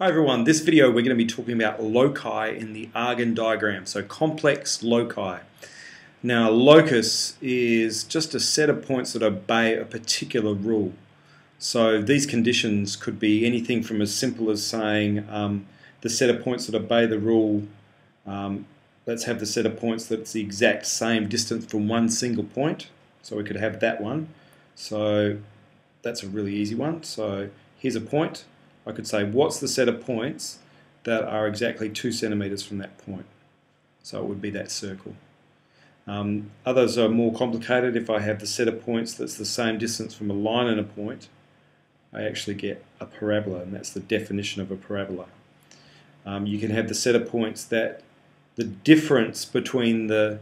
Hi everyone, this video we're going to be talking about loci in the Argand diagram, so complex loci. Now a locus is just a set of points that obey a particular rule. So these conditions could be anything from as simple as saying the set of points that obey the rule, let's have the set of points that's the exact same distance from one single point. So we could have that one. So that's a really easy one. So here's a point. I could say, what's the set of points that are exactly 2 centimeters from that point? So it would be that circle. Others are more complicated. If I have the set of points that's the same distance from a line and a point, I actually get a parabola, and that's the definition of a parabola. You can have the set of points that the difference between the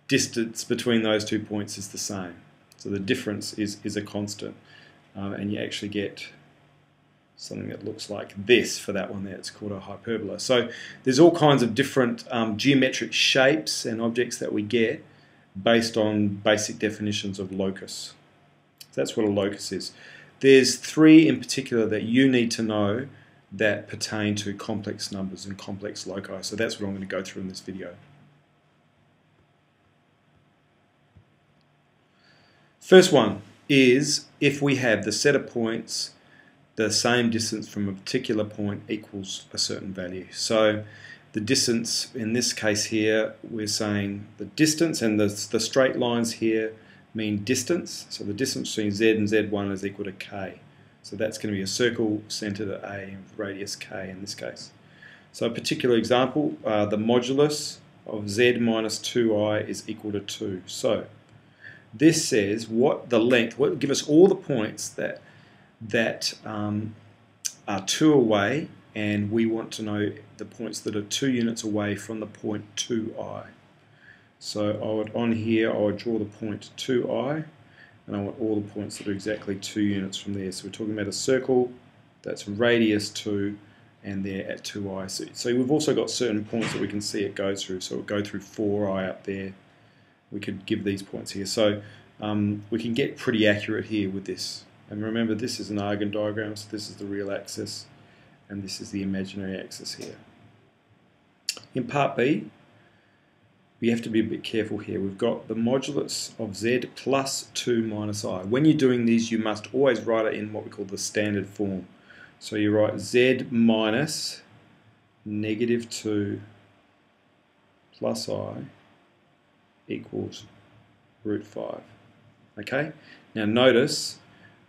distance between those 2 points is the same. So the difference is a constant, and you actually get something that looks like this for that one there. It's called a hyperbola. So there's all kinds of different geometric shapes and objects that we get based on basic definitions of locus. So that's what a locus is. There's 3 in particular that you need to know that pertain to complex numbers and complex loci. So that's what I'm going to go through in this video. First one is if we have the set of points the same distance from a particular point equals a certain value. So the distance in this case here, we're saying the distance, and the straight lines here mean distance. So the distance between Z and Z1 is equal to K. So that's going to be a circle centered at A and radius K in this case. So a particular example, the modulus of Z minus 2I is equal to 2. So this says what the length, give us all the points that are 2 away, and we want to know the points that are 2 units away from the point 2i. So on here I would draw the point 2i, and I want all the points that are exactly 2 units from there. So we're talking about a circle that's radius 2 and they're at 2i. So we've also got certain points that we can see it goes through. So it'll go through 4i up there. We could give these points here. So we can get pretty accurate here with this. And remember, this is an Argand diagram, so this is the real axis, and this is the imaginary axis here. In part B, we have to be a bit careful here. We've got the modulus of Z plus 2 minus I. When you're doing these, you must always write it in what we call the standard form. So you write Z minus negative 2 plus I equals root 5. Okay? Now notice,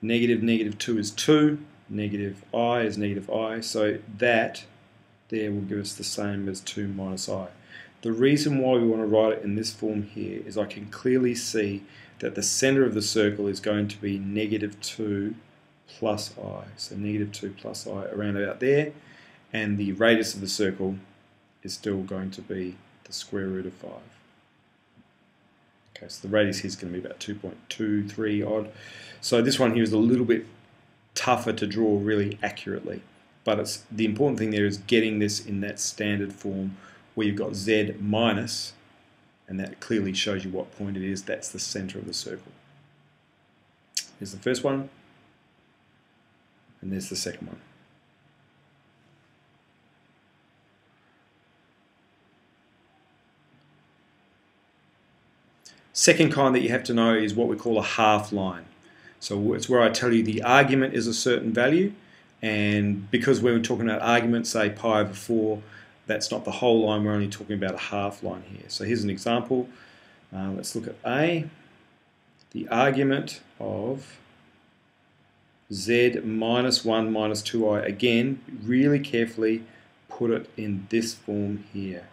negative 2 is 2, negative I is negative I, so that there will give us the same as 2 minus I. The reason why we want to write it in this form here is I can clearly see that the center of the circle is going to be negative 2 plus I. So negative 2 plus I around about there, and the radius of the circle is still going to be the square root of 5. Okay, so the radius here is going to be about 2.23 odd. So this one here is a little bit tougher to draw really accurately, but the important thing there is getting this in that standard form where you've got Z minus, and that clearly shows you what point it is. That's the center of the circle. Here's the first one, and there's the second one. Second kind that you have to know is what we call a half line. So it's where I tell you the argument is a certain value, and because when we're talking about arguments, say pi over 4, that's not the whole line, we're only talking about a half line here. So here's an example. Let's look at A. The argument of Z minus 1 minus 2i, again, really carefully put it in this form here.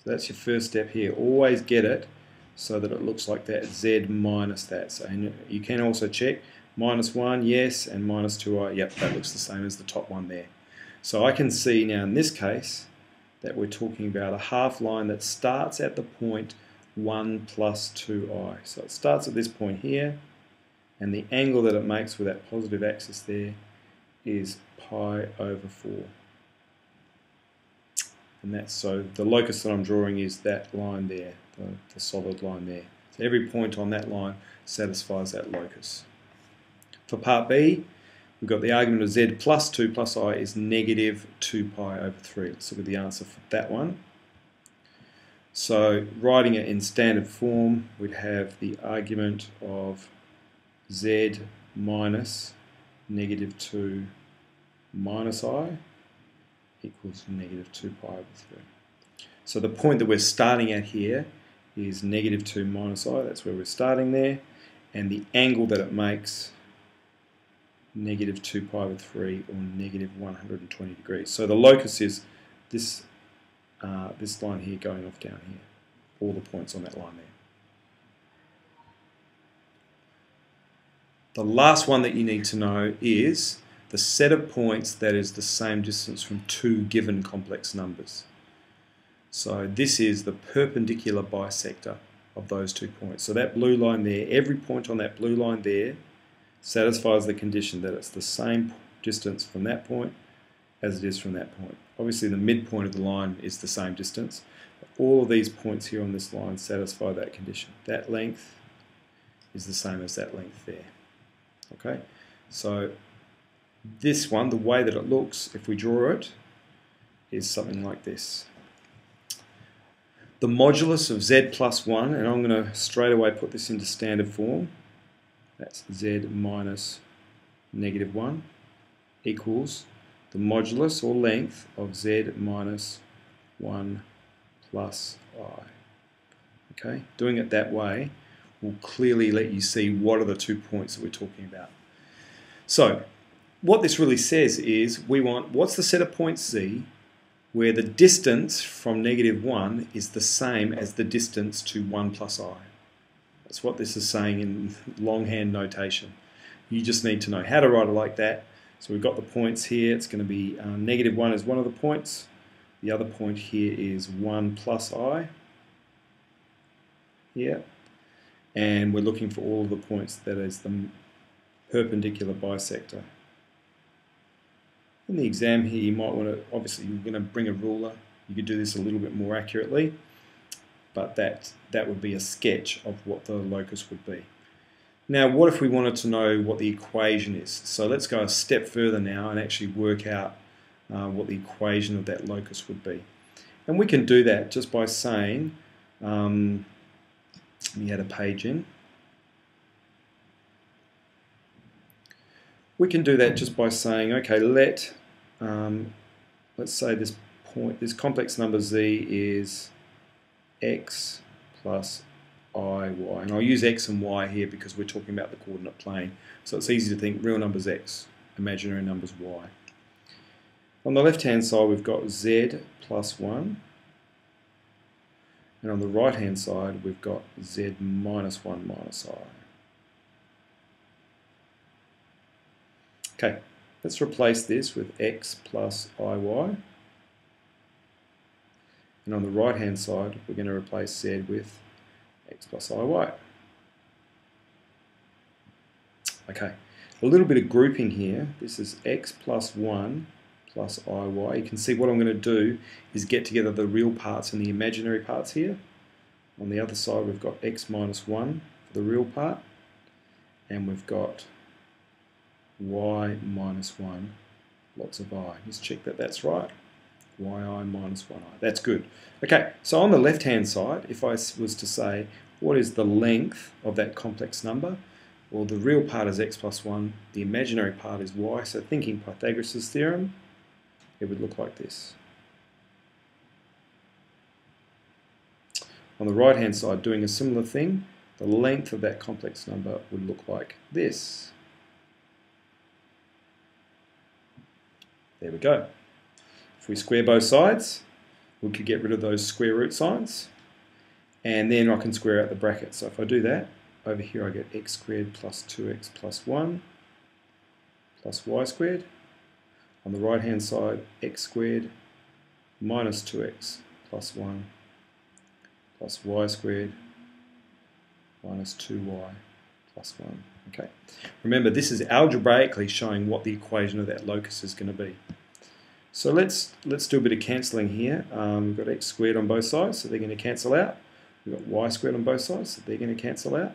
So that's your first step here. Always get it so that it looks like that, Z minus that. So you can also check minus 1, yes, and minus 2i, yep, that looks the same as the top one there. So I can see now in this case that we're talking about a half line that starts at the point 1 plus 2i. So it starts at this point here, and the angle that it makes with that positive axis there is pi over 4. And that's, so the locus that I'm drawing is that line there, the solid line there. So every point on that line satisfies that locus. For part B, we've got the argument of z plus 2 plus I is negative 2 pi over 3. Let's look at the answer for that one. So writing it in standard form, we'd have the argument of z minus negative 2 minus I equals negative 2 pi over 3. So the point that we're starting at here is negative 2 minus I, that's where we're starting there, and the angle that it makes, negative 2 pi over 3 or negative 120 degrees. So the locus is this, this line here going off down here, all the points on that line there. The last one that you need to know is the set of points that is the same distance from two given complex numbers. So this is the perpendicular bisector of those 2 points. So that blue line there, every point on that blue line there satisfies the condition that it's the same distance from that point as it is from that point. Obviously the midpoint of the line is the same distance. But all of these points here on this line satisfy that condition. That length is the same as that length there. Okay, so this one, the way that it looks, if we draw it, is something like this. The modulus of z plus 1, and I'm going to straight away put this into standard form, that's z minus negative 1, equals the modulus or length of z minus 1 plus I. Okay, doing it that way will clearly let you see what are the 2 points that we're talking about. So what this really says is we want, what's the set of points Z where the distance from negative 1 is the same as the distance to 1 plus I. That's what this is saying in longhand notation. You just need to know how to write it like that. So we've got the points here. It's going to be negative 1 is one of the points. The other point here is 1 plus I. Here. And we're looking for all of the points that is the perpendicular bisector. In the exam here, you might want to, obviously you're going to bring a ruler. You could do this a little bit more accurately, but that would be a sketch of what the locus would be. Now, what if we wanted to know what the equation is? So let's go a step further now and actually work out what the equation of that locus would be. And we can do that just by saying, let me add a page in. We can do that just by saying, okay, let's say this point, this complex number z is x plus I, y. And I'll use x and y here because we're talking about the coordinate plane. So it's easy to think real numbers x, imaginary numbers y. On the left-hand side, we've got z plus 1. And on the right-hand side, we've got z minus 1 minus I. Okay, let's replace this with x plus iy. And on the right-hand side, we're going to replace z with x plus iy. Okay, a little bit of grouping here. This is x plus 1 plus iy. You can see what I'm going to do is get together the real parts and the imaginary parts here. On the other side, we've got x minus 1 for the real part, and we've got y minus 1, lots of I. Just check that that's right. yi minus 1i. That's good. Okay, so on the left-hand side, if I was to say, what is the length of that complex number? Well, the real part is x plus 1, the imaginary part is y, so thinking Pythagoras' theorem, it would look like this. On the right-hand side, doing a similar thing, the length of that complex number would look like this. There we go. If we square both sides, we could get rid of those square root signs, and then I can square out the bracket. So if I do that, over here I get x squared plus 2x plus 1 plus y squared. On the right hand side, x squared minus 2x plus 1 plus y squared minus 2y plus 1. Okay. Remember, this is algebraically showing what the equation of that locus is going to be. So let's do a bit of cancelling here. We've got x squared on both sides, so they're going to cancel out. We've got y squared on both sides, so they're going to cancel out.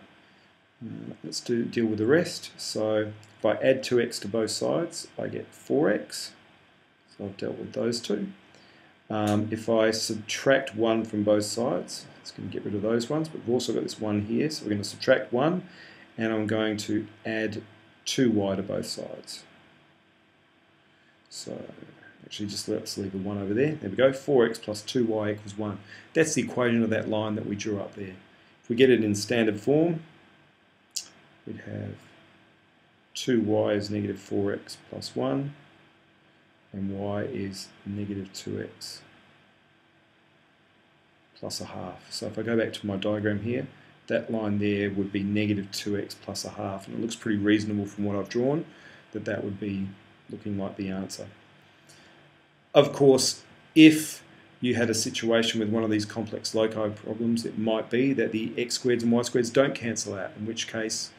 Let's deal with the rest. So if I add 2x to both sides, I get 4x. So I've dealt with those two. If I subtract 1 from both sides, it's going to get rid of those ones, but we've also got this 1 here, so we're going to subtract 1, and I'm going to add 2y to both sides. So actually just let's leave a 1 over there. There we go, 4x plus 2y equals 1. That's the equation of that line that we drew up there. If we get it in standard form, we'd have 2y is negative 4x plus 1, and y is negative 2x plus a half. So if I go back to my diagram here, that line there would be negative 2x plus a half, and it looks pretty reasonable from what I've drawn that that would be looking like the answer. Of course, if you had a situation with one of these complex loci problems, it might be that the x squareds and y squareds don't cancel out, in which case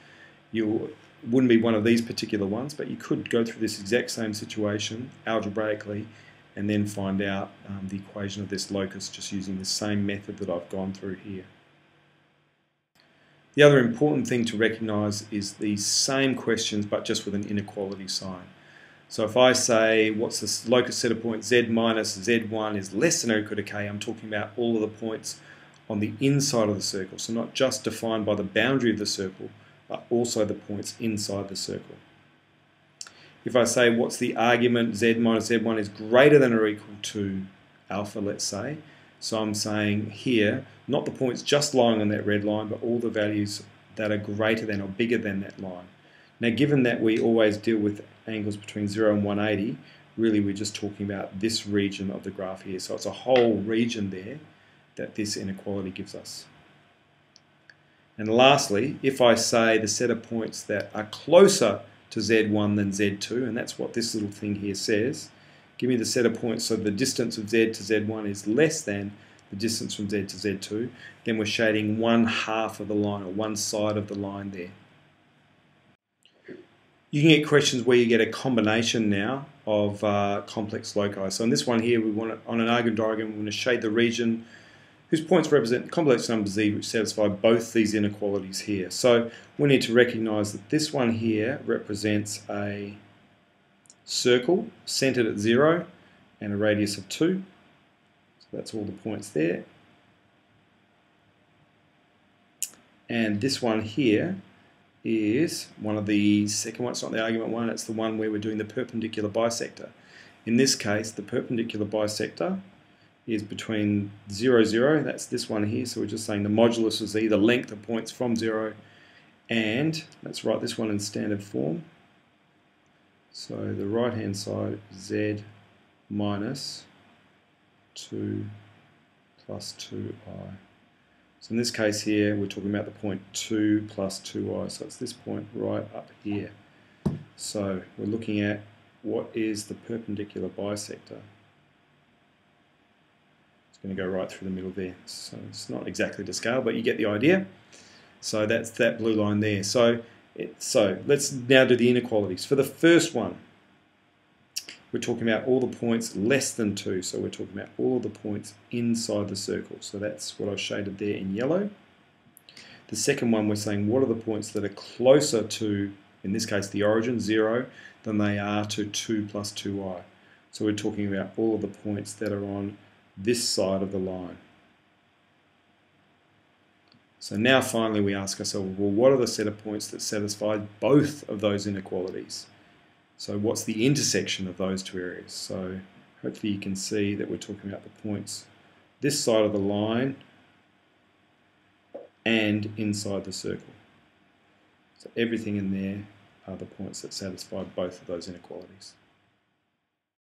you wouldn't be one of these particular ones, but you could go through this exact same situation algebraically and then find out the equation of this locus just using the same method that I've gone through here. The other important thing to recognise is these same questions but just with an inequality sign. So if I say what's this locus set of points z minus z1 is less than or equal to k, I'm talking about all of the points on the inside of the circle, so not just defined by the boundary of the circle, but also the points inside the circle. If I say what's the argument z minus z1 is greater than or equal to alpha, let's say, so I'm saying here, not the points just lying on that red line, but all the values that are greater than or bigger than that line. Now given that we always deal with angles between 0 and 180, really we're just talking about this region of the graph here. So it's a whole region there that this inequality gives us. And lastly, if I say the set of points that are closer to z1 than z2, and that's what this little thing here says, give me the set of points so the distance of z to z1 is less than the distance from z to z2, then we're shading one half of the line, or one side of the line there. You can get questions where you get a combination now of complex loci. So in this one here, we want to, on an Argand diagram, we want to shade the region whose points represent complex numbers z which satisfy both these inequalities here. So we need to recognise that this one here represents a circle centred at 0 and a radius of 2. So that's all the points there. And this one here is one of the second ones, not the argument one, it's the one where we're doing the perpendicular bisector. In this case, the perpendicular bisector is between 0, 0, that's this one here, so we're just saying the modulus of z, the length of points from 0, and let's write this one in standard form. So the right hand side, z minus 2 plus 2i. So in this case here, we're talking about the point 2 plus 2i, so it's this point right up here. So we're looking at what is the perpendicular bisector. It's going to go right through the middle there. So it's not exactly to scale, but you get the idea. So that's that blue line there. So let's now do the inequalities. For the first one, we're talking about all the points less than 2, so we're talking about all of the points inside the circle. So that's what I've shaded there in yellow. The second one, we're saying what are the points that are closer to, in this case, the origin, 0, than they are to 2 plus 2i. So we're talking about all of the points that are on this side of the line. So now finally we ask ourselves, well, what are the set of points that satisfy both of those inequalities? So what's the intersection of those two areas? So hopefully you can see that we're talking about the points this side of the line and inside the circle. So everything in there are the points that satisfy both of those inequalities.